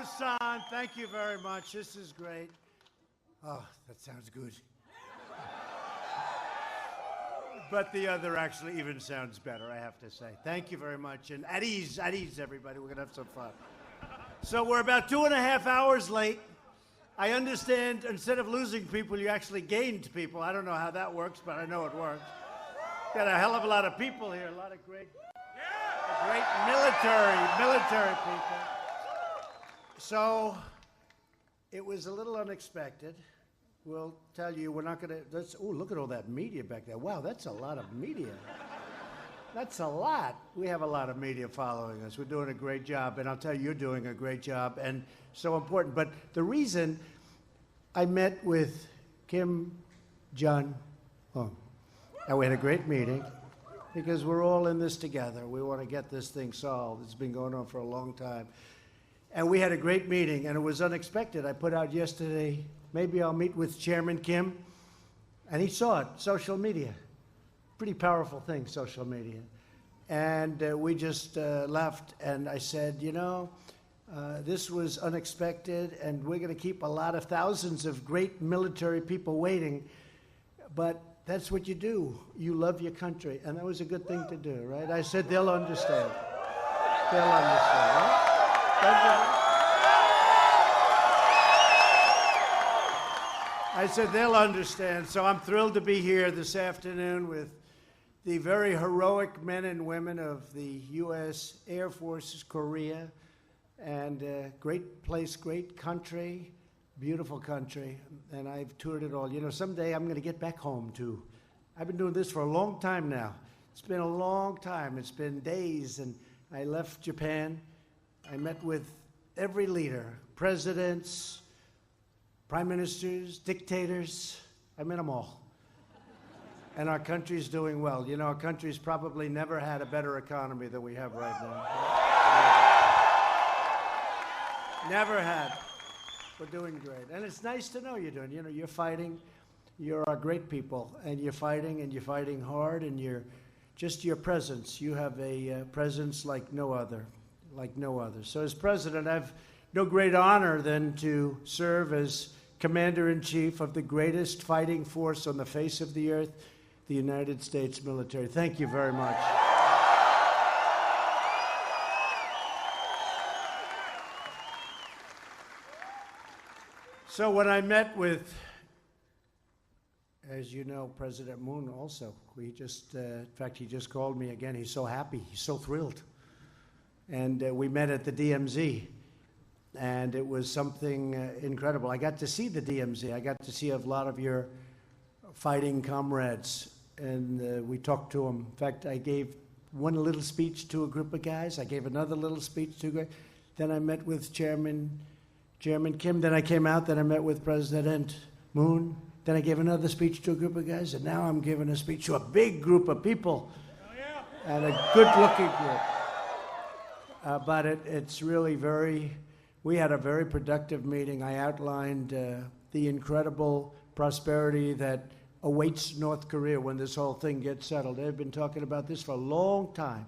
Osan, thank you very much. This is great. Oh, that sounds good. But the other actually even sounds better, I have to say. Thank you very much. And at ease, everybody. We're going to have some fun. So we're about 2.5 hours late. I understand instead of losing people, you actually gained people. I don't know how that works, but I know it works. Got a hell of a lot of people here, a lot of great military people. So it was a little unexpected. We'll tell you, we're not going to, oh, look at all that media back there. Wow, that's a lot of media. That's a lot. We have a lot of media following us. We're doing a great job, and I'll tell you, you're doing a great job, and so important. But the reason I met with Kim Jong-un, and we had a great meeting, because we're all in this together. We want to get this thing solved. It's been going on for a long time. And we had a great meeting, and it was unexpected. I put out yesterday, maybe I'll meet with Chairman Kim, and he saw it, social media. Pretty powerful thing, social media. And we just left, and I said, you know, this was unexpected, and we're going to keep a lot of thousands of great military people waiting, but that's what you do. You love your country, and that was a good thing to do, right? I said, they'll understand. They'll understand, right? Thank you. I said, they'll understand. So I'm thrilled to be here this afternoon with the very heroic men and women of the U.S. Air Force, Korea, and great place, great country, beautiful country, and I've toured it all. You know, someday I'm going to get back home, too. I've been doing this for a long time now. It's been a long time. It's been days, and I left Japan. I met with every leader, presidents, prime ministers, dictators. I met them all. And our country's doing well. You know, our country's probably never had a better economy than we have right now. Never had. We're doing great. And it's nice to know you're doing. You know, you're fighting. You're our great people. And you're fighting hard, and you're just your presence. You have a presence like no other. Like no other. So as president, I've no great honor than to serve as Commander-in-Chief of the greatest fighting force on the face of the earth, the United States military. Thank you very much. So when I met with, as you know, President Moon also, we just, in fact, he just called me again. He's so happy. He's so thrilled. And we met at the DMZ, and it was something incredible. I got to see the DMZ. I got to see a lot of your fighting comrades, and we talked to them. In fact, I gave one little speech to a group of guys. I gave another little speech to a guy. Then I met with Chairman Kim. Then I came out. Then I met with President Moon. Then I gave another speech to a group of guys, and now I'm giving a speech to a big group of people, and a good-looking group. But it's really we had a very productive meeting. I outlined the incredible prosperity that awaits North Korea when this whole thing gets settled. They've been talking about this for a long time,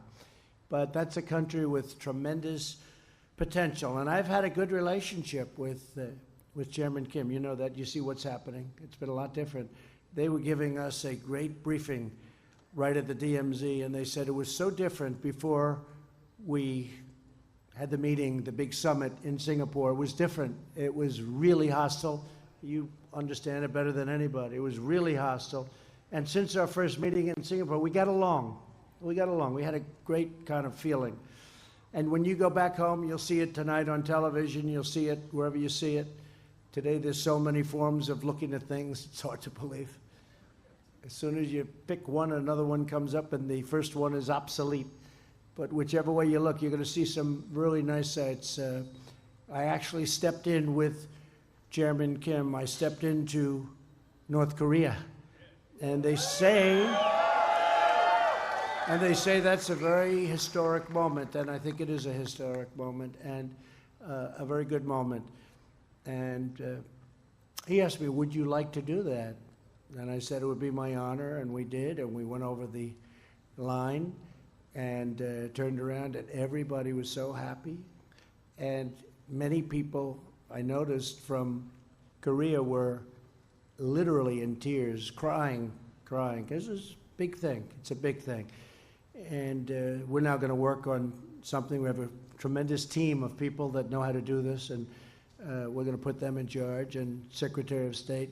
but that's a country with tremendous potential. And I've had a good relationship with Chairman Kim. You know that. You see what's happening. It's been a lot different. They were giving us a great briefing right at the DMZ, and they said it was so different before we had the meeting, the big summit in Singapore. It was different. It was really hostile. You understand it better than anybody. It was really hostile. And since our first meeting in Singapore, we got along. We got along. We had a great kind of feeling. And when you go back home, you'll see it tonight on television. You'll see it wherever you see it. Today, there's so many forms of looking at things, it's hard to believe. As soon as you pick one, another one comes up, and the first one is obsolete. But whichever way you look, you're going to see some really nice sights. I actually stepped in with Chairman Kim. I stepped into North Korea. And they say that's a very historic moment, and I think it is a historic moment, and a very good moment. And he asked me, would you like to do that? And I said it would be my honor, and we did, and we went over the line and turned around, and everybody was so happy. And many people I noticed from Korea were literally in tears, crying, because it's a big thing. It's a big thing. And we're now going to work on something. We have a tremendous team of people that know how to do this, and we're going to put them in charge. And Secretary of State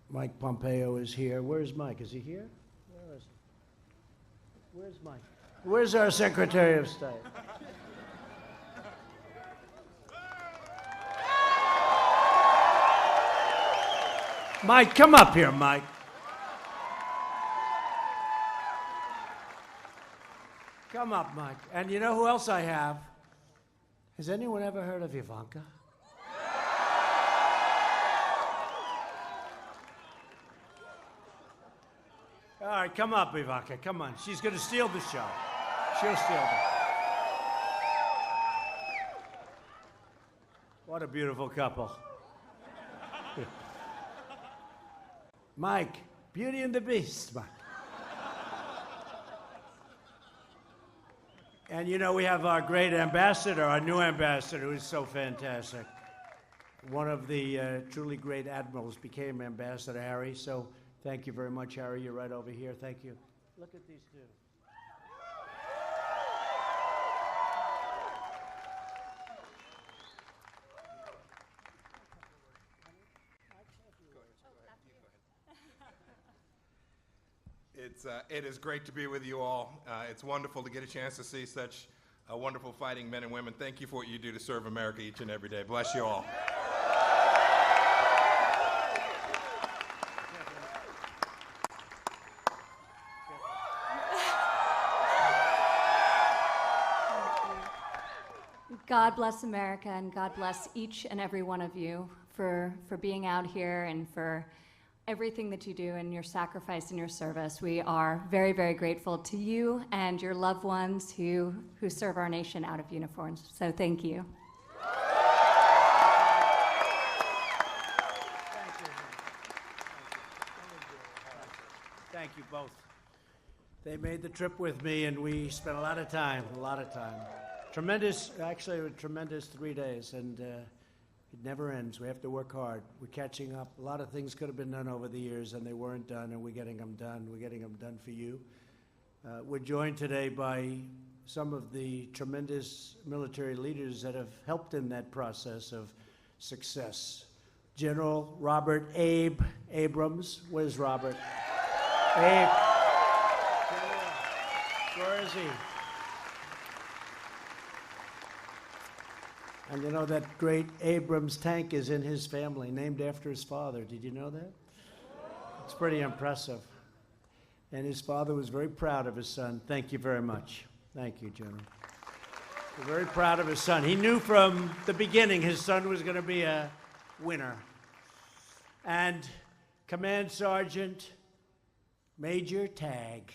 Mike Pompeo is here. Where's Mike? Is he here? Where is he? Where's Mike? Where's our Secretary of State? Mike, come up here, Mike. Come up, Mike. And you know who else I have? Has anyone ever heard of Ivanka? All right, come up, Ivanka. Come on. She's going to steal the show. She'll steal it. What a beautiful couple. Mike, Beauty and the Beast, Mike. And you know, we have our great ambassador, our new ambassador, who's so fantastic. One of the truly great admirals became Ambassador Harry, so thank you very much, Harry. You're right over here. Thank you. Look at these two. It is great to be with you all. It's wonderful to get a chance to see such wonderful fighting men and women. Thank you for what you do to serve America each and every day. Bless you all. God bless America, and God bless each and every one of you for being out here and for everything that you do and your sacrifice and your service. We are very, very grateful to you and your loved ones who serve our nation out of uniforms. So thank you. Thank you both. They made the trip with me, and we spent a lot of time. Tremendous, actually a tremendous 3 days, and it never ends. We have to work hard. We're catching up. A lot of things could have been done over the years, and they weren't done, and we're getting them done. We're getting them done for you. We're joined today by some of the tremendous military leaders that have helped in that process of success. General Robert Abe Abrams. Where's Robert? Abe. Where is he? And you know that great Abrams tank is in his family, named after his father. Did you know that? It's pretty impressive. And his father was very proud of his son. Thank you very much. Thank you, General. We're very proud of his son. He knew from the beginning his son was going to be a winner. And Command Sergeant Major Tagg.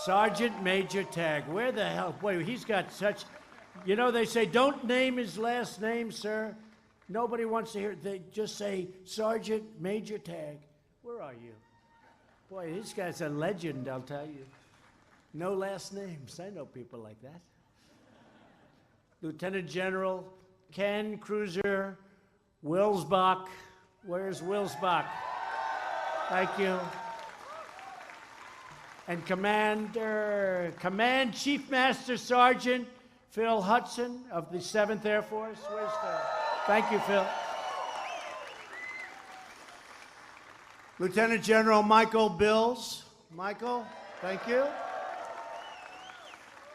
Sergeant Major Tagg. Where the hell? Boy, he's got such... You know, they say, don't name his last name, sir. Nobody wants to hear it. They just say, Sergeant Major Tagg. Where are you? Boy, this guy's a legend, I'll tell you. No last names. I know people like that. Lieutenant General Ken Cruiser Wilsbach. Where's Wilsbach? Thank you. And Command Chief Master Sergeant Phil Hudson of the 7th Air Force. Where's Phil? Thank you, Phil. Lieutenant General Michael Bills. Michael, thank you.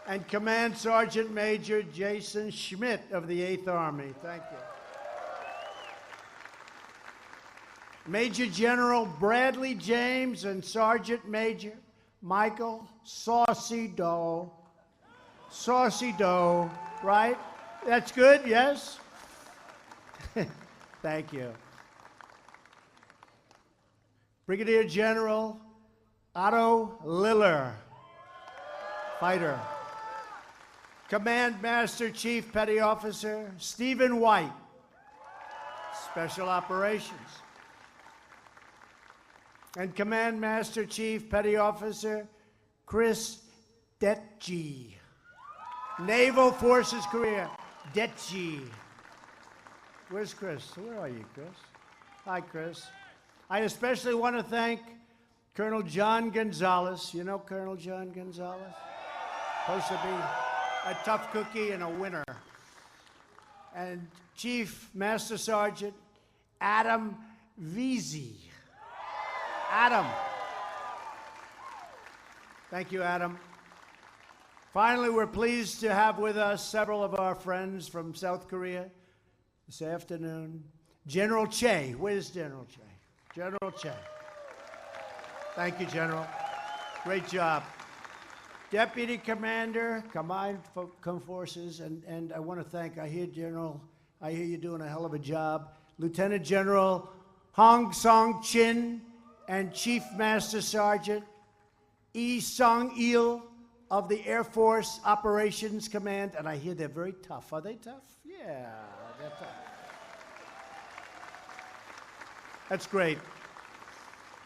And Command Sergeant Major Jason Schmidt of the 8th Army. Thank you. Major General Bradley James and Sergeant Major Michael Saucy Doe. Saucy Doe, right? That's good, yes? Thank you. Brigadier General Otto Liller, fighter. Command Master Chief Petty Officer Stephen White, Special Operations. And Command Master Chief Petty Officer Chris Detge, Naval Forces Korea. Detji. Where's Chris? Where are you, Chris? Hi, Chris. I especially want to thank Colonel John Gonzalez. You know Colonel John Gonzalez? Supposed to be a tough cookie and a winner. And Chief Master Sergeant Adam Veazey. Adam. Thank you, Adam. Finally, we're pleased to have with us several of our friends from South Korea this afternoon. General Che. Where's General Che? General Che. Thank you, General. Great job. Deputy Commander, Combined Forces, and I want to thank, I hear you're doing a hell of a job, Lieutenant General Hong Song Chin and Chief Master Sergeant Yi Sung Il of the Air Force Operations Command, and I hear they're very tough. Are they tough? Yeah, they're tough. That's great.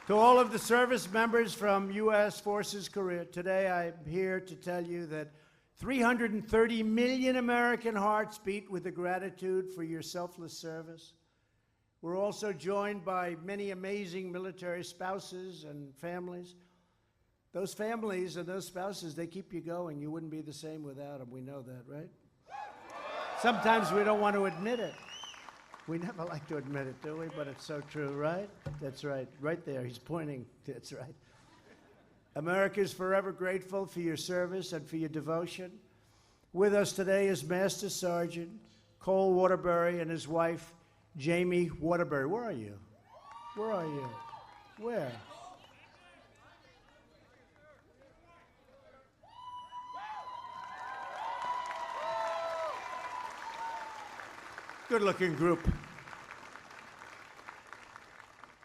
To all of the service members from U.S. Forces Korea, today I'm here to tell you that 330 million American hearts beat with the gratitude for your selfless service. We're also joined by many amazing military spouses and families. Those families and those spouses, they keep you going. You wouldn't be the same without them. We know that, right? Sometimes we don't want to admit it. We never like to admit it, do we? But it's so true, right? That's right. Right there. He's pointing. That's right. America is forever grateful for your service and for your devotion. With us today is Master Sergeant Cole Waterbury and his wife, Jamie Waterbury. Where are you? Where are you? Where? Good-looking group.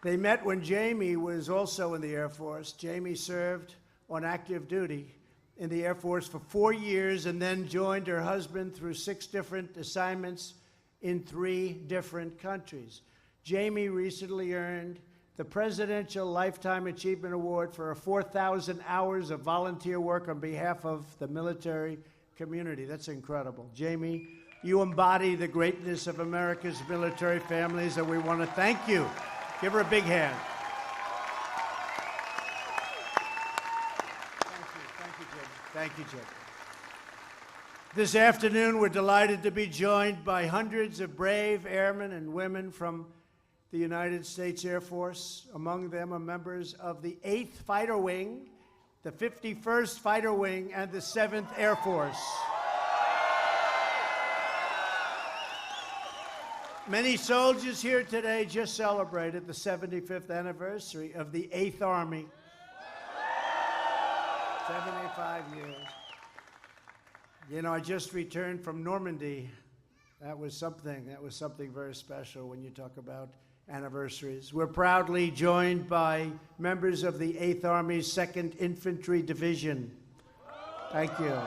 They met when Jamie was also in the Air Force. Jamie served on active duty in the Air Force for 4 years and then joined her husband through 6 different assignments in 3 different countries. Jamie recently earned the Presidential Lifetime Achievement Award for her 4,000 hours of volunteer work on behalf of the military community. That's incredible. Jamie, you embody the greatness of America's military families, and we want to thank you. Give her a big hand. Thank you, Jim. Thank you, Jim. This afternoon, we're delighted to be joined by hundreds of brave airmen and women from the United States Air Force. Among them are members of the 8th Fighter Wing, the 51st Fighter Wing, and the 7th Air Force. Many soldiers here today just celebrated the 75th anniversary of the 8th Army. 75 years. You know, I just returned from Normandy. That was something very special when you talk about anniversaries. We're proudly joined by members of the 8th Army's 2nd Infantry Division. Thank you.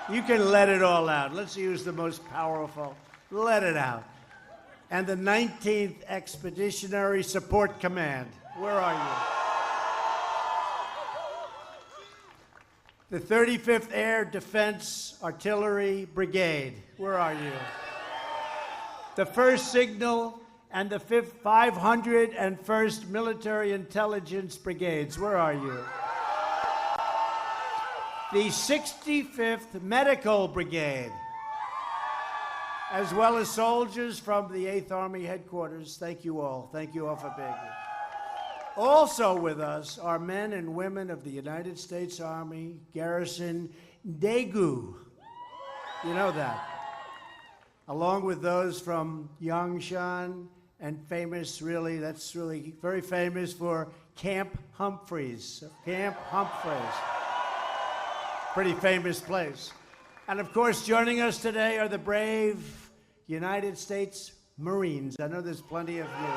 You can let it all out. Let's use the most powerful. Let it out. And the 19th Expeditionary Support Command. Where are you? The 35th Air Defense Artillery Brigade. Where are you? The 1st Signal and the 501st Military Intelligence Brigades. Where are you? The 65th Medical Brigade, as well as soldiers from the 8th Army headquarters. Thank you all. Thank you all for being here. Also with us are men and women of the United States Army Garrison Daegu. You know that. Along with those from Yangshan and that's really very famous for Camp Humphreys. Camp Humphreys. Pretty famous place. And of course, joining us today are the brave United States Marines. I know there's plenty of you.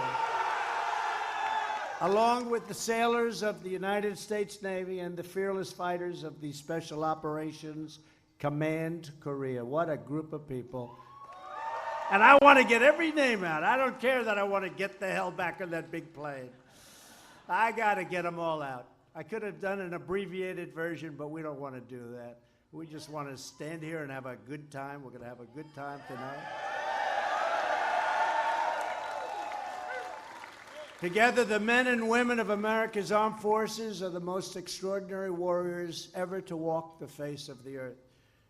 Along with the sailors of the United States Navy and the fearless fighters of the Special Operations Command Korea. What a group of people. And I want to get every name out. I don't care that I want to get the hell back on that big plane. I got to get them all out. I could have done an abbreviated version, but we don't want to do that. We just want to stand here and have a good time. We're going to have a good time tonight. Together, the men and women of America's armed forces are the most extraordinary warriors ever to walk the face of the earth.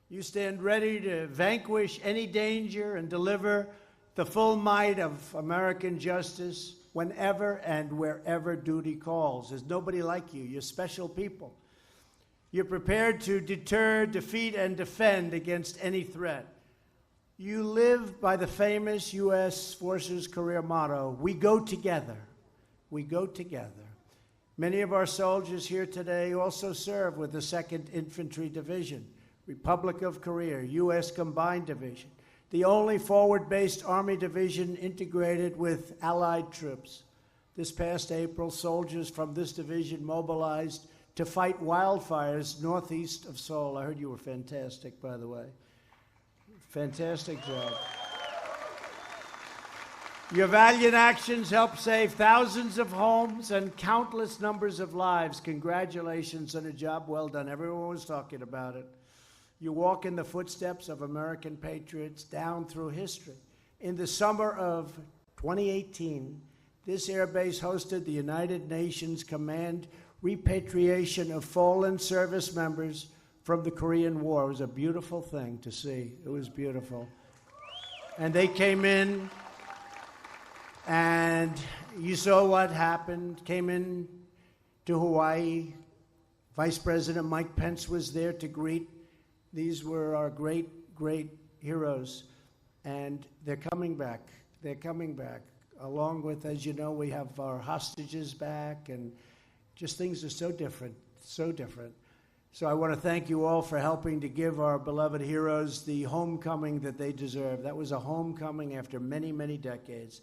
You stand ready to vanquish any danger and deliver the full might of American justice whenever and wherever duty calls. There's nobody like you. You're special people. You're prepared to deter, defeat, and defend against any threat. You live by the famous U.S. Forces career motto, "We go together. We go together." Many of our soldiers here today also serve with the 2nd Infantry Division, Republic of Korea, U.S. Combined Division, the only forward-based Army division integrated with Allied troops. This past April, soldiers from this division mobilized to fight wildfires northeast of Seoul. I heard you were fantastic, by the way. Fantastic job. Your valiant actions helped save thousands of homes and countless numbers of lives. Congratulations on a job well done. Everyone was talking about it. You walk in the footsteps of American patriots down through history. In the summer of 2018, this airbase hosted the United Nations Command repatriation of fallen service members from the Korean War. It was a beautiful thing to see. It was beautiful. And they came in, and you saw what happened. Came in to Hawaii. Vice President Mike Pence was there to greet. These were our great, great heroes. And they're coming back. They're coming back. Along with, as you know, we have our hostages back, and just things are so different, so different. So I want to thank you all for helping to give our beloved heroes the homecoming that they deserve. That was a homecoming after many, many decades.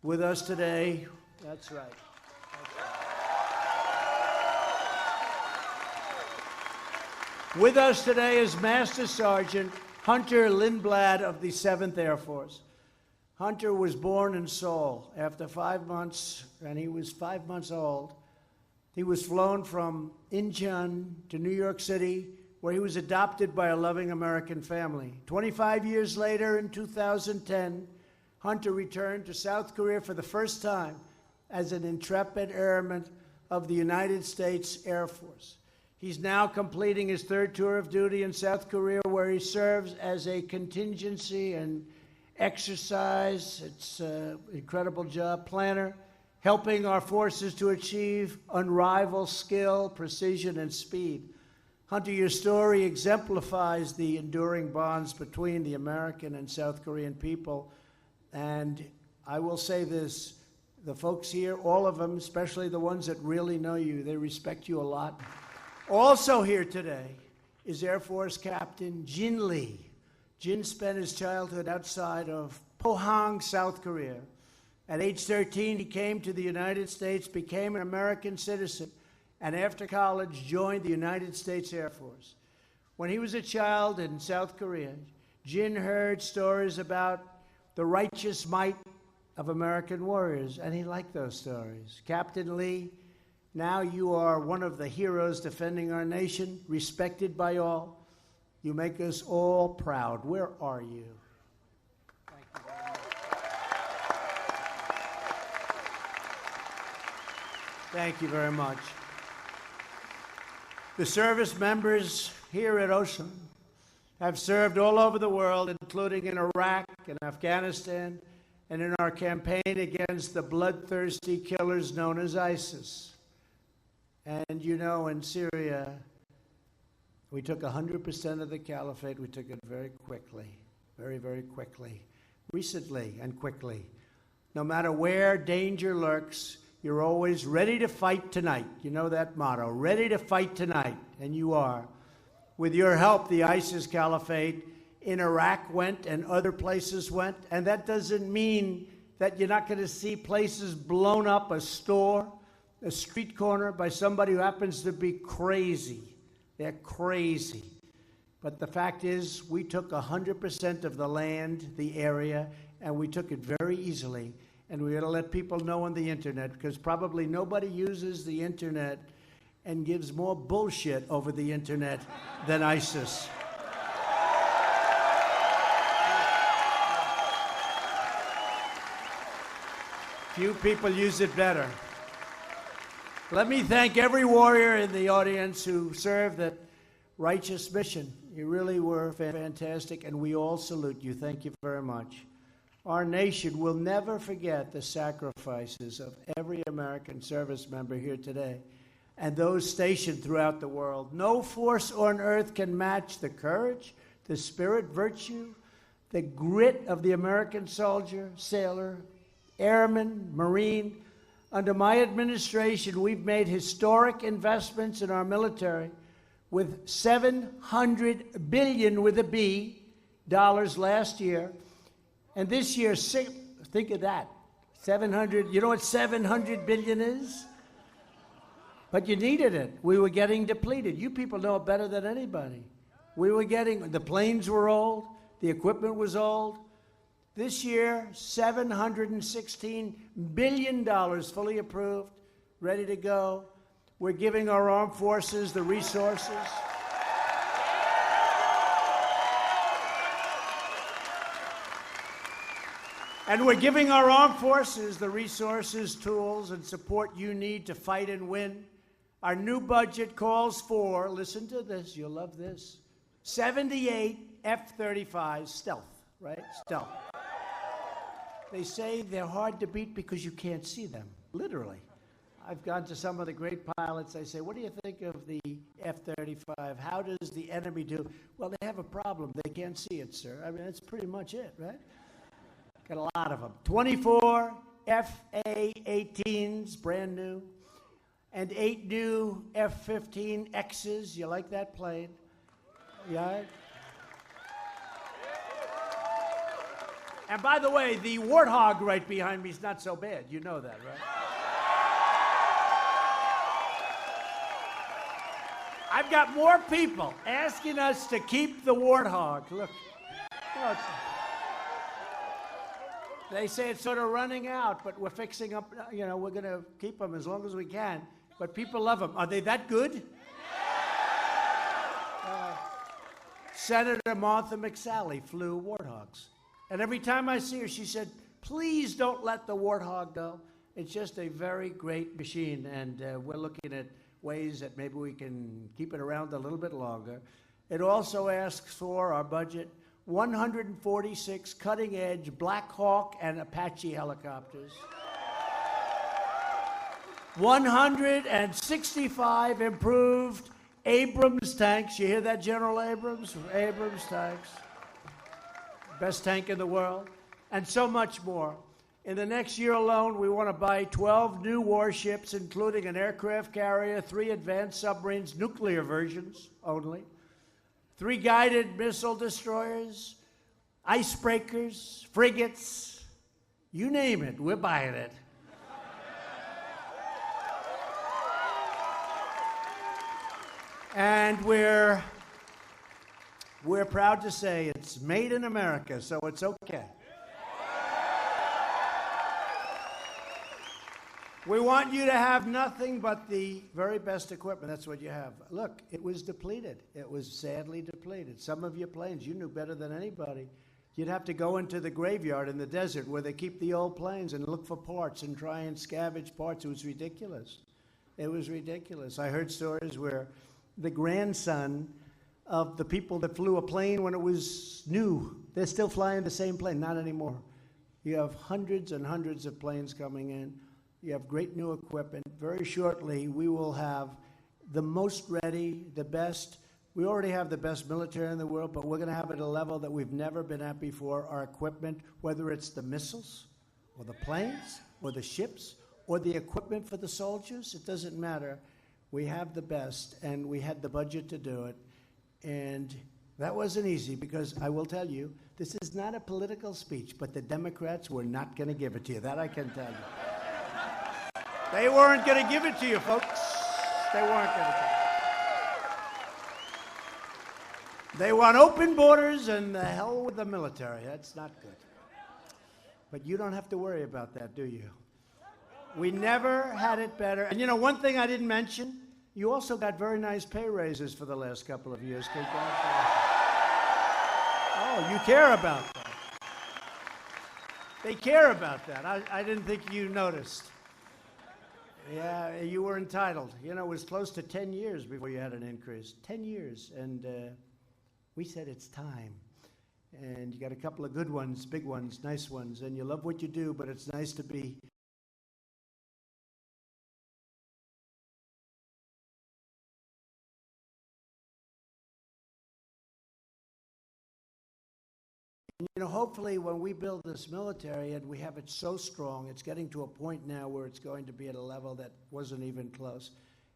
With us today, that's right. With us today is Master Sergeant Hunter Lindblad of the 7th Air Force. Hunter was born in Seoul. After 5 months, and he was 5 months old, he was flown from Incheon to New York City, where he was adopted by a loving American family. 25 years later, in 2010, Hunter returned to South Korea for the first time as an intrepid airman of the United States Air Force. He's now completing his 3rd tour of duty in South Korea, where he serves as a contingency and exercise, it's an incredible job, planner, helping our forces to achieve unrivaled skill, precision, and speed. Hunter, your story exemplifies the enduring bonds between the American and South Korean people. And I will say this, the folks here, all of them, especially the ones that really know you, they respect you a lot. Also here today is Air Force Captain Jin Lee. Jin spent his childhood outside of Pohang, South Korea. At age 13, he came to the United States, became an American citizen, and after college joined the United States Air Force. When he was a child in South Korea, Jin heard stories about the righteous might of American warriors, and he liked those stories. Captain Lee, now you are one of the heroes defending our nation, respected by all. You make us all proud. Where are you? Thank you very much. The service members here at Ocean have served all over the world, including in Iraq and Afghanistan, and in our campaign against the bloodthirsty killers known as ISIS. And you know, in Syria, we took 100% of the caliphate. We took it very quickly, very, very quickly, recently and quickly. No matter where danger lurks, you're always ready to fight tonight. You know that motto, ready to fight tonight, and you are. With your help, the ISIS caliphate in Iraq went and other places went, and that doesn't mean that you're not going to see places blown up, a store, a street corner by somebody who happens to be crazy. They're crazy. But the fact is, we took 100% of the land, the area, and we took it very easily. And we got to let people know on the internet, because probably nobody uses the internet and gives more bullshit over the internet than ISIS. Few people use it better. Let me thank every warrior in the audience who served that righteous mission. You really were fantastic, and we all salute you. Thank you very much. Our nation will never forget the sacrifices of every American service member here today and those stationed throughout the world. No force on earth can match the courage, the spirit, virtue, the grit of the American soldier, sailor, airman, Marine. Under my administration, we've made historic investments in our military with $700 billion with a B dollars last year. And this year, think of that, 700, you know what 700 billion is? But you needed it. We were getting depleted. You people know it better than anybody. The planes were old, the equipment was old. This year, $716 billion fully approved, ready to go. We're giving our armed forces the resources. And we're giving our armed forces the resources, tools, and support you need to fight and win. Our new budget calls for, listen to this, you'll love this, 78 F-35 stealth, right? Stealth. They say they're hard to beat because you can't see them, literally. I've gone to some of the great pilots. I say, what do you think of the F-35? How does the enemy do? Well, they have a problem. They can't see it, sir. I mean, that's pretty much it, right? Got a lot of them. 24 F-A-18s, brand new, and 8 new F-15Xs. You like that plane? Yeah. And by the way, the Warthog right behind me is not so bad. You know that, right? I've got more people asking us to keep the Warthog. Look. Oh, they say it's sort of running out, but we're fixing up, you know, we're going to keep them as long as we can. But people love them. Are they that good? Senator Martha McSally flew Warthogs. And every time I see her, she said, please don't let the Warthog go. It's just a very great machine, and we're looking at ways that maybe we can keep it around a little bit longer. It also asks for our budget 146 cutting-edge Black Hawk and Apache helicopters, 165 improved Abrams tanks. You hear that, General Abrams? Abrams tanks. Best tank in the world, and so much more. In the next year alone, we want to buy 12 new warships, including an aircraft carrier, 3 advanced submarines, nuclear versions only, 3 guided missile destroyers, icebreakers, frigates, you name it, we're buying it. And we're proud to say it's made in America, so it's okay. We want you to have nothing but the very best equipment. That's what you have. Look, it was depleted. It was sadly depleted. Some of your planes, you knew better than anybody. You'd have to go into the graveyard in the desert where they keep the old planes and look for parts and try and scavenge parts. It was ridiculous. It was ridiculous. I heard stories where the grandson of the people that flew a plane when it was new, they're still flying the same plane. Not anymore. You have hundreds and hundreds of planes coming in. You have great new equipment. Very shortly, we will have the most ready, the best. We already have the best military in the world, but we're going to have it at a level that we've never been at before. Our equipment, whether it's the missiles or the planes or the ships or the equipment for the soldiers, it doesn't matter. We have the best, and we had the budget to do it. And that wasn't easy because I will tell you, this is not a political speech, but the Democrats were not going to give it to you. That I can tell you. They weren't going to give it to you, folks. They weren't going to give it. They want open borders and the hell with the military. That's not good. But you don't have to worry about that, do you? We never had it better. And you know, one thing I didn't mention, You also got very nice pay raises for the last couple of years. Congratulations. Oh, you care about that. They care about that. I didn't think you noticed. Yeah, you were entitled. You know, it was close to 10 years before you had an increase. 10 years. And we said it's time. And you got a couple of good ones, big ones, nice ones. And you love what you do, but it's nice to be you know, hopefully when we build this military and we have it so strong, it's getting to a point now where it's going to be at a level that wasn't even close.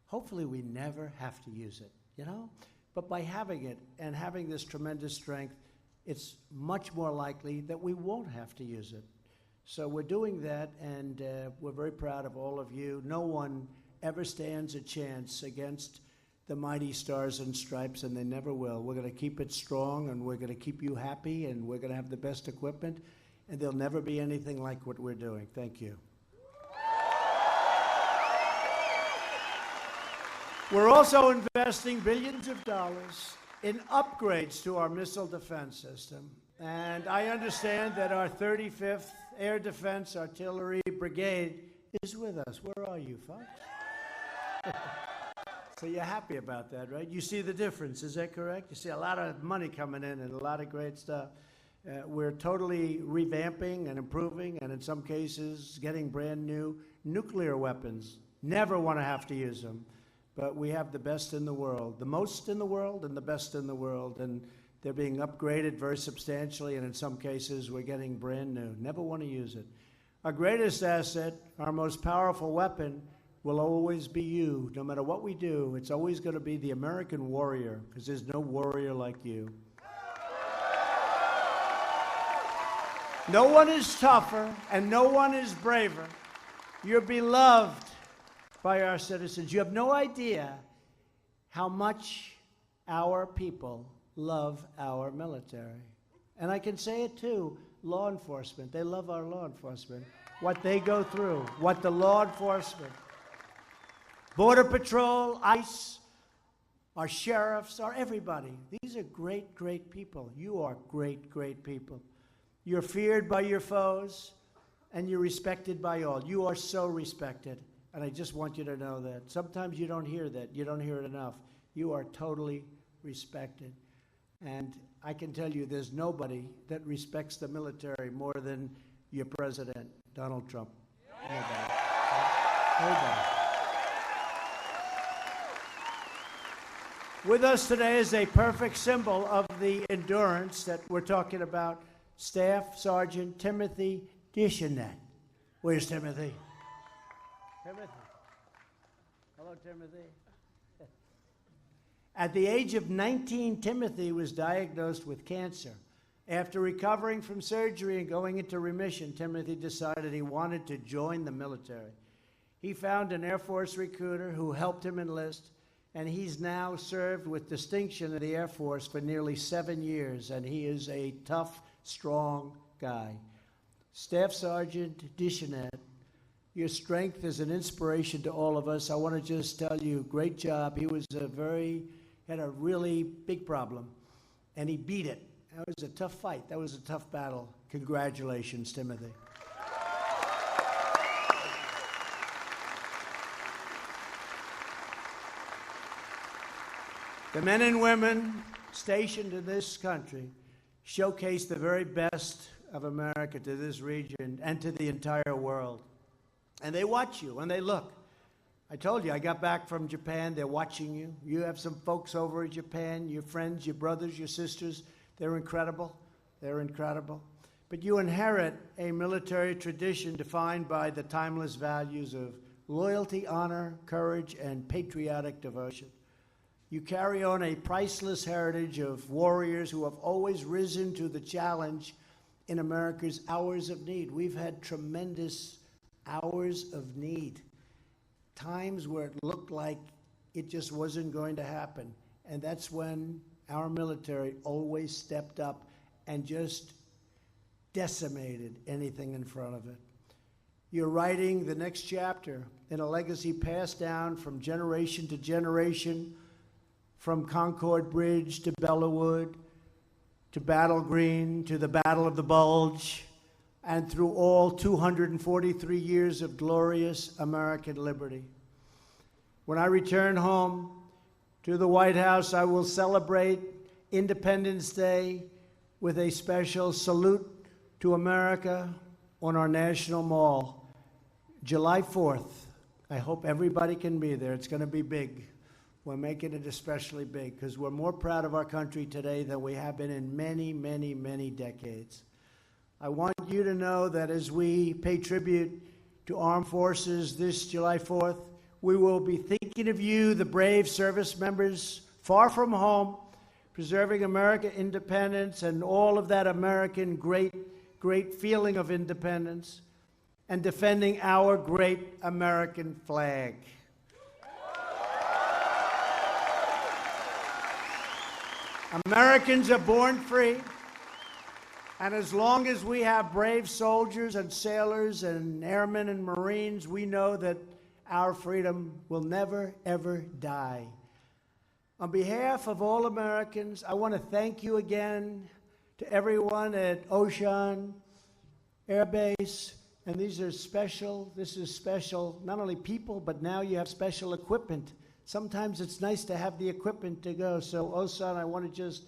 Hopefully we never have to use it, you know? But by having it and having this tremendous strength, it's much more likely that we won't have to use it. So we're doing that, and we're very proud of all of you. No one ever stands a chance against the mighty Stars and Stripes, and they never will. We're going to keep it strong, and we're going to keep you happy, and we're going to have the best equipment, and there'll never be anything like what we're doing. Thank you. We're also investing billions of dollars in upgrades to our missile defense system, and I understand that our 35th Air Defense Artillery Brigade is with us. Where are you, folks? So you're happy about that, right? You see the difference, is that correct? You see a lot of money coming in and a lot of great stuff. We're totally revamping and improving, and in some cases getting brand new nuclear weapons. Never want to have to use them, but we have the best in the world, the most in the world and the best in the world, and they're being upgraded very substantially, and in some cases we're getting brand new. Never want to use it. Our greatest asset, our most powerful weapon, will always be you. No matter what we do, it's always going to be the American warrior, because there's no warrior like you. No one is tougher and no one is braver. You're beloved by our citizens. You have no idea how much our people love our military. And I can say it too, law enforcement. They love our law enforcement. What they go through, what the law enforcement, Border Patrol, ICE, our sheriffs, our everybody. These are great, great people. You are great, great people. You're feared by your foes, and you're respected by all. You are so respected, and I just want you to know that. Sometimes you don't hear that. You don't hear it enough. You are totally respected. And I can tell you there's nobody that respects the military more than your president, Donald Trump. Nobody. Nobody. With us today is a perfect symbol of the endurance that we're talking about, Staff Sergeant Timothy Deschanette. Where's Timothy? Timothy. Hello, Timothy. At the age of 19, Timothy was diagnosed with cancer. After recovering from surgery and going into remission, Timothy decided he wanted to join the military. He found an Air Force recruiter who helped him enlist, and he's now served with distinction in the Air Force for nearly 7 years, and he is a tough, strong guy. Staff Sergeant Deschanette, your strength is an inspiration to all of us. I want to just tell you, great job. He had a really big problem, and he beat it. That was a tough fight. That was a tough battle. Congratulations, Timothy. The men and women stationed in this country showcase the very best of America to this region and to the entire world. And they watch you and they look. I told you, I got back from Japan. They're watching you. You have some folks over in Japan, your friends, your brothers, your sisters. They're incredible. They're incredible. But you inherit a military tradition defined by the timeless values of loyalty, honor, courage, and patriotic devotion. You carry on a priceless heritage of warriors who have always risen to the challenge in America's hours of need. We've had tremendous hours of need, times where it looked like it just wasn't going to happen. And that's when our military always stepped up and just decimated anything in front of it. You're writing the next chapter in a legacy passed down from generation to generation, from Concord Bridge to Bellawood, to Battle Green, to the Battle of the Bulge, and through all 243 years of glorious American liberty. When I return home to the White House, I will celebrate Independence Day with a special salute to America on our National Mall. July 4th. I hope everybody can be there. It's going to be big. We're making it especially big because we're more proud of our country today than we have been in many, many, many decades. I want you to know that as we pay tribute to armed forces this July 4th, we will be thinking of you, the brave service members far from home, preserving American independence and all of that American great feeling of independence, and defending our great American flag. Americans are born free, and as long as we have brave soldiers and sailors and airmen and Marines, we know that our freedom will never, ever die. On behalf of all Americans, I want to thank you again to everyone at Oshon Air Base. And this is special, not only people, but now you have special equipment. Sometimes it's nice to have the equipment to go. So, Oshon, I want to just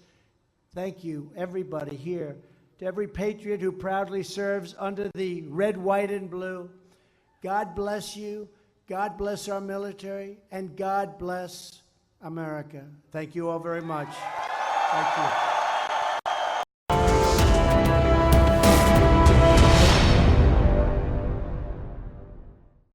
thank you, everybody here, to every patriot who proudly serves under the red, white, and blue. God bless you. God bless our military. And God bless America. Thank you all very much. Thank you.